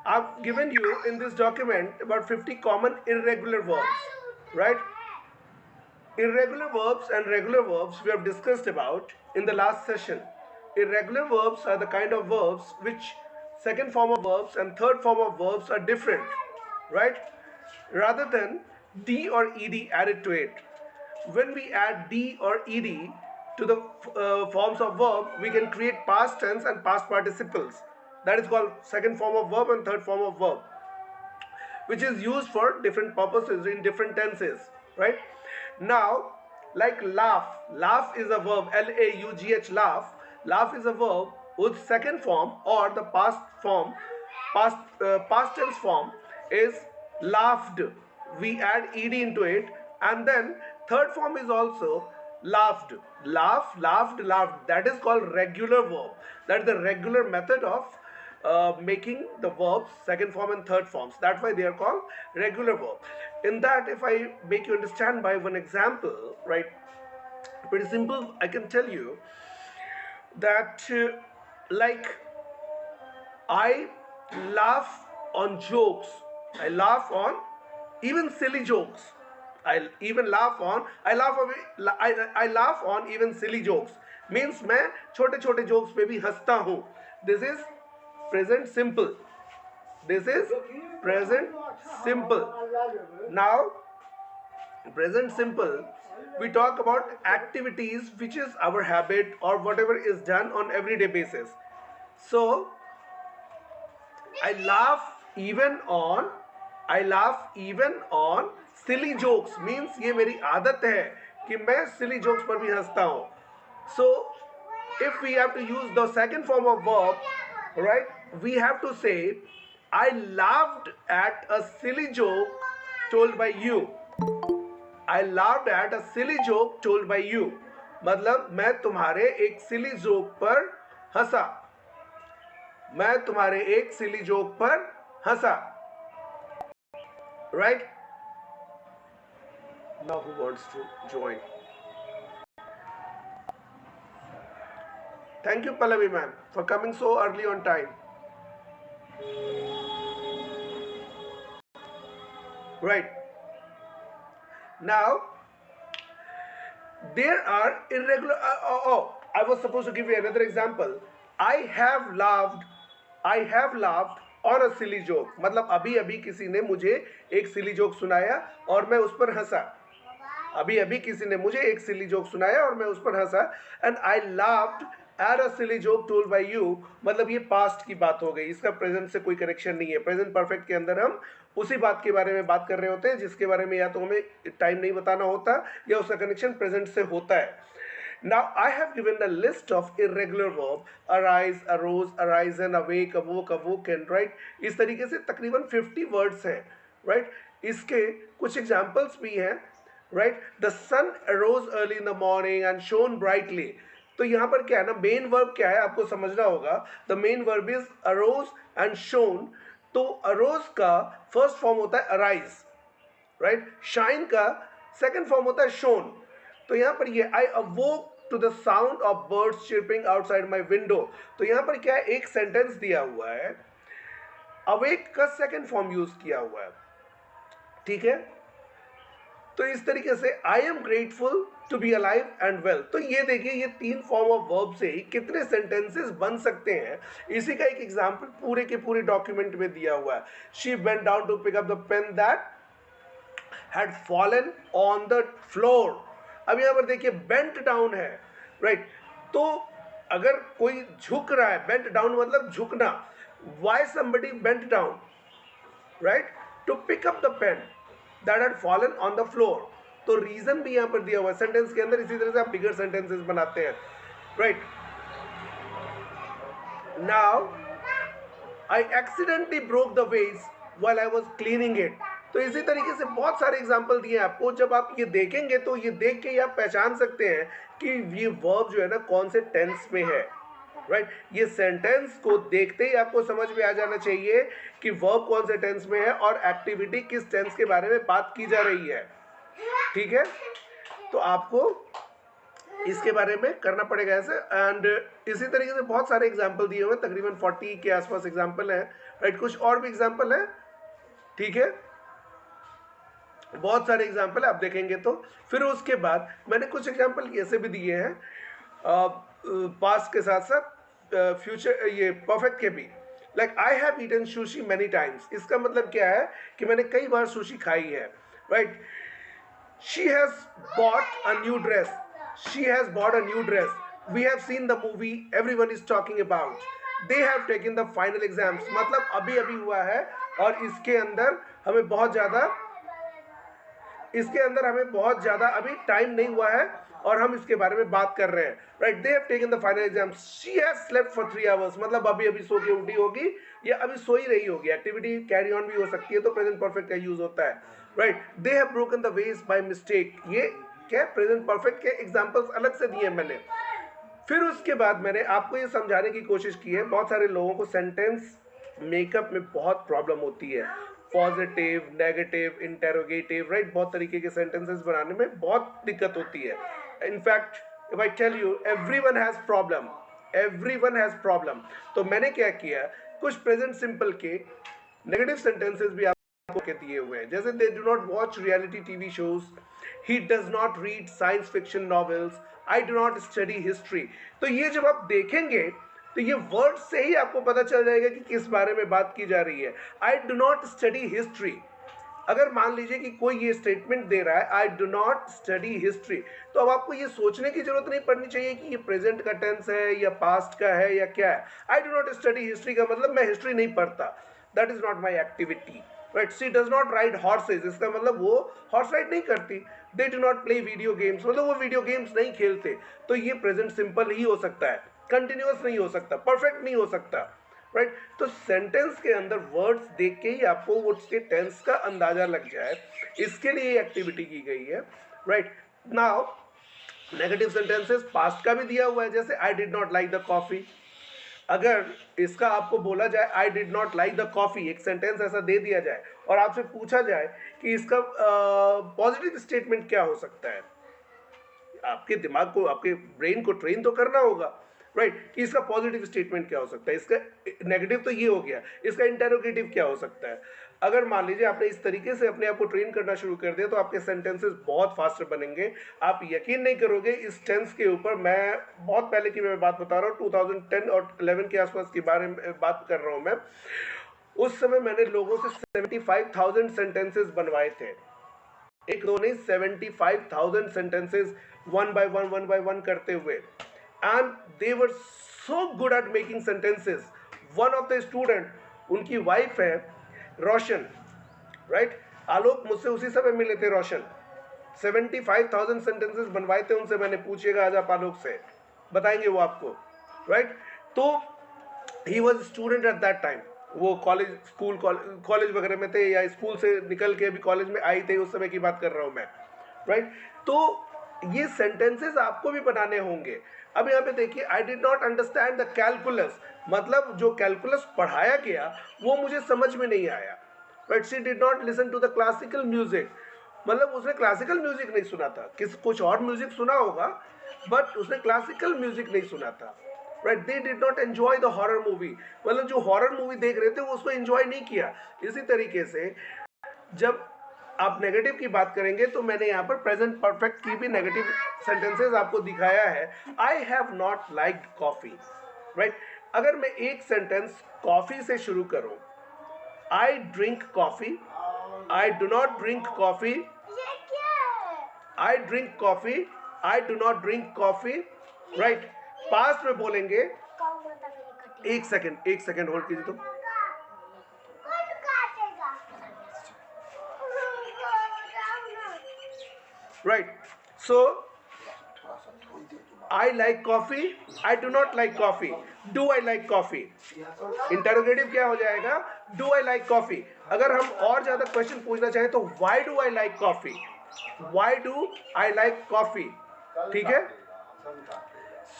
I've given you in this document about 50 common irregular verbs, right? Irregular verbs and regular verbs we have discussed about in the last session. Irregular verbs are the kind of verbs which second form of verbs and third form of verbs are different, right? Rather than d or ed added to it. When we add d or ed to the forms of verb, we can create past tense and past participles. That is called second form of verb and third form of verb, which is used for different purposes in different tenses, right? Now, like laugh is a verb, laugh. Laugh is a verb whose second form or the past form, past tense form is laughed. We add ed into it, and then third form is also laughed. Laughed. That is called regular verb. That is the regular method of making the verbs second form and third forms. That's why they are called regular verb. In that, if I make you understand by one example, right, pretty simple, I can tell you that like I laugh on jokes. I laugh on even silly jokes. I laugh on even silly jokes. Means मैं छोटे छोटे jokes पे भी हंसता हूँ. This is present simple. This is present simple. Now, present simple, we talk about activities which is our habit or whatever is done on everyday basis. So, I laugh even on I laugh even on silly jokes. Means ये मेरी आदत है कि मैं silly jokes पर भी हंसता हूँ. So, if we have to use the second form of verb, right, we have to say I laughed at a silly joke told by you. I laughed at a silly joke told by you. मतलब मैं तुम्हारे एक silly joke पर हंसा. मैं तुम्हारे एक silly joke पर हंसा. Right? Now who wants to join? Thank you, Pallavi ma'am, for coming so early on time. Right. Now, there are irregular. I was supposed to give you another example. I have laughed on a silly joke. मतलब अभी अभी किसी ने मुझे एक silly joke सुनाया और मैं उस पर हंसा. अभी अभी किसी ने मुझे एक silly joke सुनाया और मैं उस पर हंसा. And I laughed at a silly joke told by you. मतलब ये past की बात हो गई. इसका present से कोई connection नहीं है. Present perfect के अंदर हम उसी बात के बारे में बात कर रहे होते हैं जिसके बारे में या तो हमें टाइम नहीं बताना होता या उसका कनेक्शन प्रेजेंट से होता है. Now I have given the list of irregular verb arise, arose, arisen, awake, awoke, awoken, right? इस तरीके से तकरीबन 50 वर्ड्स हैं, right? इसके कुछ एग्जाम्पल्स भी हैं, right? The sun arose early in the morning and shone brightly. तो यहाँ पर क्या है ना, मेन वर्ब क्या है आपको समझना होगा. The main verb is arose and shone. तो अरोज का फर्स्ट फॉर्म होता है अराइज, राइट. शाइन का सेकंड फॉर्म होता है शोन. तो यहाँ पर ये I awoke to the sound of birds chirping outside my window. तो यहाँ पर क्या है, एक सेंटेंस दिया हुआ है, अवेक का सेकंड फॉर्म यूज किया हुआ है, ठीक है. तो इस तरीके से I am grateful to be alive and well. तो ये देखिए, ये तीन फॉर्म ऑफ वर्ब से ही कितने सेंटेंसेस बन सकते हैं. इसी का एक एग्जांपल पूरे के पूरे डॉक्यूमेंट में दिया हुआ है. She bent down to pick up the pen that had fallen on the floor. अब यहाँ पर देखिए बेंट डाउन है, राइट. तो अगर कोई झुक रहा है, बेंट डाउन मतलब झुकना. Why somebody bent down, right, to pick up the pen that had fallen on the floor. तो रीजन भी यहाँ पर दिया हुआ है सेंटेंस के अंदर. इसी तरह से आप बिगर सेंटेंसेस बनाते हैं, right. Now I accidentally broke the ways while I was cleaning it. तो इसी तरीके से बहुत सारे एग्जांपल दिए हैं आपको. जब आप ये देखेंगे तो ये देख के आप पहचान सकते हैं कि ये वर्ब जो है ना कौन से टेंस में है, राइट. ये सेंटेंस को देखते ही आपको समझ में आ जाना चाहिए कि वर्ब कौन से टेंस में है और एक्टिविटी किस टेंस के बारे में बात की जा रही है, ठीक है. तो आपको इसके बारे में करना पड़ेगा ऐसे। एंड इसी तरीके से बहुत सारे एग्जाम्पल दिए हुए हैं, तकरीबन 40 के आसपास एग्जाम्पल हैं, राइट। कुछ और भी एग्जाम्पल है, ठीक है, बहुत सारे एग्जाम्पल आप देखेंगे तो। फिर उसके बाद मैंने कुछ एग्जाम्पल ऐसे भी दिए हैं पास्ट के साथ साथ फ्यूचर, ये परफेक्ट के भी। Like I have eaten sushi many times, इसका मतलब क्या है कि मैंने कई बार सुशी खाई है, right. She has bought a new dress, she has bought a new dress, we have seen the movie everyone is talking about, they have taken the final exams, मतलब अभी अभी हुआ है और इसके अंदर हमें बहुत ज़्यादा अभी टाइम नहीं हुआ है और हम इसके बारे में बात कर रहे हैं, right. They have taken the final exams, she has slept for 3 hours, मतलब अभी अभी सो के उठी होगी या अभी सो ही रही होगी। एक्टिविटी कैरी ऑन भी हो सकती है, तो प्रेजेंट परफेक्ट का यूज होता है, right. They have broken the ways by mistake, ये क्या प्रेजेंट परफेक्ट के एग्जाम्पल्स अलग से दिए मैंने। फिर उसके बाद मैंने आपको ये समझाने की कोशिश की है, बहुत सारे लोगों को सेंटेंस मेकअप में बहुत प्रॉब्लम होती है, पॉजिटिव, नेगेटिव, इंटेरोगेटिव, राइट। बहुत तरीके के सेंटेंसेस बनाने में बहुत दिक्कत होती है। In fact if I tell you everyone has problem, everyone has problem. तो मैंने क्या किया, कुछ प्रेजेंट सिंपल के नेगेटिव सेंटेंसेस भी आपको के दिए हुए हैं, जैसे they do not watch reality TV shows, he does not read science fiction novels, I do not study history. तो ये जब आप देखेंगे तो ये वर्ड से ही आपको पता चल जाएगा कि किस बारे में बात की जा रही है। I do not study history, अगर मान लीजिए कि कोई ये स्टेटमेंट दे रहा है I do not study history, तो अब आपको ये सोचने की जरूरत नहीं पड़नी चाहिए कि ये प्रेजेंट का टेंस है या पास्ट का है या क्या है। I do not study history का मतलब मैं हिस्ट्री नहीं पढ़ता, that is not my activity, right. She does not ride horses, इसका मतलब वो हॉर्स राइड नहीं करती। They do not play video games, मतलब वो वीडियो गेम्स नहीं खेलते। तो ये प्रेजेंट सिंपल ही हो सकता है, कंटिन्यूअस नहीं हो सकता, परफेक्ट नहीं हो सकता, राइट। तो सेंटेंस के अंदर वर्ड्स देख के ही आपको उसके टेंस का अंदाजा लग जाए, इसके लिए एक्टिविटी की गई है, right. Now negative sentences past का भी दिया हुआ है, जैसे I did not like the coffee. अगर इसका आपको बोला जाए I did not like the coffee, एक सेंटेंस ऐसा दे दिया जाए और आपसे पूछा जाए कि इसका पॉजिटिव स्टेटमेंट क्या हो सकता है, आपके दिमाग को, आपके ब्रेन को ट्रेन तो करना होगा, राइट। कि इसका पॉजिटिव स्टेटमेंट क्या हो सकता है, इसका नेगेटिव तो ये हो गया, इसका इंटेरोगेटिव क्या हो सकता है। अगर मान लीजिए आपने इस तरीके से अपने आप को ट्रेन करना शुरू कर दिया तो आपके सेंटेंसेस बहुत फास्ट बनेंगे। आप यकीन नहीं करोगे इस टेंस के ऊपर, मैं बहुत पहले की मैं बात बता रहा हूँ, 2010 और 11 के आसपास के बारे में बात कर रहा हूँ मैं। उस समय मैंने लोगों से 75,000 सेंटेंसेस बनवाए थे, एक दो नहीं, 75,000 सेंटेंसेस वन बाय वन करते हुए, and they were so good at making sentences. One of the student, उनकी वाइफ है रोशन, राइट। आलोक मुझसे उसी समय मिले थे, रोशन 75,000 सेंटेंसेस बनवाए थे उनसे मैंने, पूछिएगा आज आप आलोक से, बताएंगे वो आपको, राइट। तो he was student at that time, वो कॉलेज स्कूल कॉलेज वगैरह में थे या स्कूल से निकल के अभी कॉलेज में आई थे, उस समय की बात कर रहा हूँ मैं, राइट। तो ये सेंटेंसेस आपको भी बनाने होंगे। अब यहाँ पे देखिए, I did not understand the calculus, मतलब जो कैलकुलस पढ़ाया गया वो मुझे समझ में नहीं आया, right. She did not listen to the classical music, मतलब उसने क्लासिकल म्यूजिक नहीं सुना था, कुछ और म्यूजिक सुना होगा बट उसने क्लासिकल म्यूजिक नहीं सुना था, right. They did not enjoy the horror movie, मतलब जो हॉरर मूवी देख रहे थे वो उसको एंजॉय नहीं किया। इसी तरीके से जब आप नेगेटिव की बात करेंगे तो मैंने यहाँ पर प्रेजेंट परफेक्ट की भी नेगेटिव सेंटेंसेस आपको दिखाया है। I have not liked coffee, right. अगर मैं एक सेंटेंस कॉफी से शुरू करूं, I drink coffee, I do not drink coffee, I drink coffee, I do not drink coffee, right. Past में बोलेंगे, एक सेकेंड होल्ड कीजिए तो, right. So I like coffee, I do not like coffee, do I like coffee, interrogative क्या हो जाएगा, do I like coffee। अगर हम और ज्यादा क्वेश्चन पूछना चाहें तो why do I like coffee, why do I like coffee, ठीक है।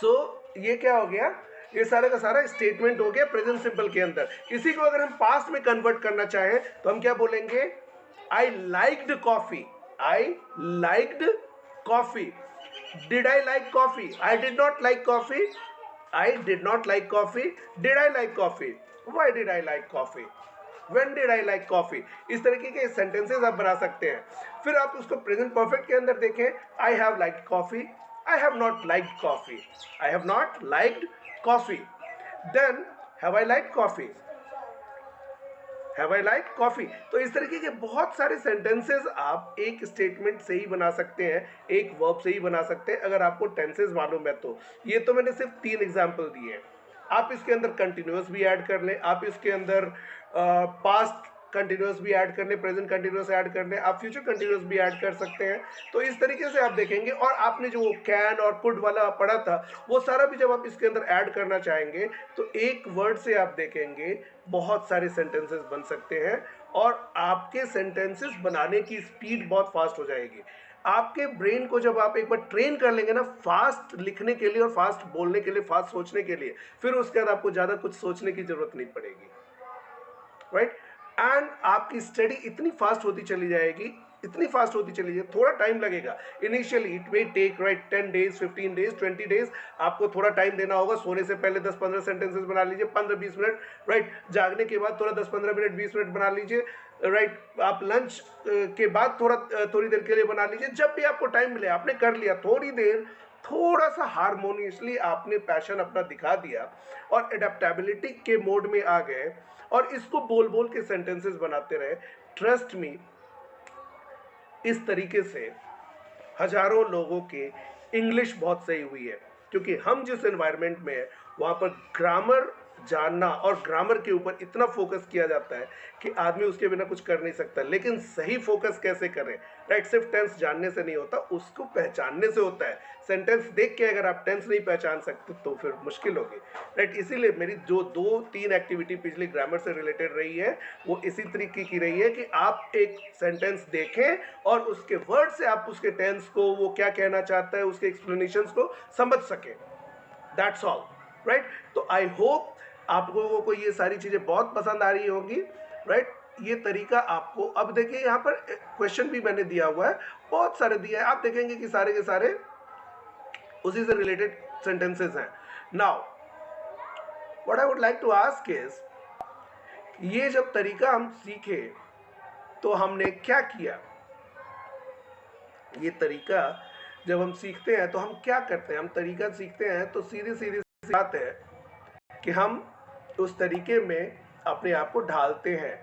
सो ये क्या हो गया, ये सारा का सारा स्टेटमेंट हो गया प्रेजेंट सिंपल के अंदर। इसी को अगर हम पास्ट में कन्वर्ट करना चाहें तो हम क्या बोलेंगे, I liked coffee, I liked coffee, Did I like coffee? I did not like coffee. I did not like coffee. Did I like coffee? Why did I like coffee? When did I like coffee? इस तरीके के sentences आप बना सकते हैं. फिर आप उसको प्रेजेंट परफेक्ट के अंदर देखें. I have liked coffee. I have not liked coffee. I have not liked coffee. Then have I liked coffee? Have I like coffee. तो इस तरीके के बहुत सारे सेंटेंसेस आप एक स्टेटमेंट से ही बना सकते हैं, एक वर्ब से ही बना सकते हैं, अगर आपको टेंसेस मालूम है तो. ये तो मैंने सिर्फ 3 एग्जाम्पल दिए हैं. आप इसके अंदर कंटिन्यूस भी ऐड कर लें, आप इसके अंदर पास्ट कंटिन्यूस भी ऐड कर लें, प्रेजेंट कंटिन्यूस ऐड कर लें, आप फ्यूचर कंटिन्यूस भी ऐड कर सकते हैं. तो इस तरीके से आप देखेंगे. और आपने जो कैन और कुड वाला पढ़ा था वो सारा भी जब आप इसके अंदर ऐड करना चाहेंगे तो एक वर्ड से आप देखेंगे बहुत सारे सेंटेंसेस बन सकते हैं. और आपके सेंटेंसेस बनाने की स्पीड बहुत फास्ट हो जाएगी. आपके ब्रेन को जब आप एक बार ट्रेन कर लेंगे ना फास्ट लिखने के लिए और फास्ट बोलने के लिए, फास्ट सोचने के लिए, फिर उसके बाद आपको ज़्यादा कुछ सोचने की ज़रूरत नहीं पड़ेगी. राइट. एंड आपकी स्टडी इतनी फास्ट होती चली जाएगी, इतनी फास्ट होती चली जाएगी. थोड़ा टाइम लगेगा initially. It may take right 10 days, 15 days, 20 days. आपको थोड़ा टाइम देना होगा. सोने से पहले 10-15 सेंटेंसेस बना लीजिए, 15-20 मिनट. राइट. जागने के बाद थोड़ा 10-15 मिनट, 20 मिनट बना लीजिए. राइट. आप लंच के बाद थोड़ी देर के लिए बना लीजिए. जब भी आपको टाइम मिले आपने कर लिया. थोड़ी देर थोड़ा सा हारमोनियसली आपने पैशन अपना दिखा दिया और एडेप्टेबिलिटी के मोड में आ गए और इसको बोल बोल के सेंटेंसेस बनाते रहे. ट्रस्ट मी, इस तरीके से हजारों लोगों के इंग्लिश बहुत सही हुई है. क्योंकि हम जिस एनवायरनमेंट में है वहाँ पर ग्रामर जानना और ग्रामर के ऊपर इतना फोकस किया जाता है कि आदमी उसके बिना कुछ कर नहीं सकता. लेकिन सही फोकस कैसे करें? राइट. सिर्फ टेंस जानने से नहीं होता, उसको पहचानने से होता है. सेंटेंस देख के अगर आप टेंस नहीं पहचान सकते तो फिर मुश्किल होगी. राइट. इसीलिए मेरी जो 2-3 एक्टिविटी पिछली ग्रामर से रिलेटेड रही है वो इसी तरीके की रही है कि आप एक सेंटेंस देखें और उसके वर्ड से आप उसके टेंस को, वो क्या कहना चाहता है, उसके एक्सप्लेनेशंस को समझ सकें. That's all. राइट. तो आई होप आप लोगों को ये सारी चीज़ें बहुत पसंद आ रही होंगी. राइट. ये तरीका आपको, अब देखिए यहाँ पर क्वेश्चन भी मैंने दिया हुआ है, बहुत सारे दिया है. आप देखेंगे कि सारे के सारे उसी से रिलेटेड सेंटेंसेस हैं. Now what I would like to ask is, ये जब तरीका हम सीखे तो हमने क्या किया? ये तरीका जब हम सीखते हैं तो हम क्या करते हैं? हम तरीका सीखते हैं तो सीधी सीधी बात है कि हम उस तरीके में अपने आप को ढालते हैं.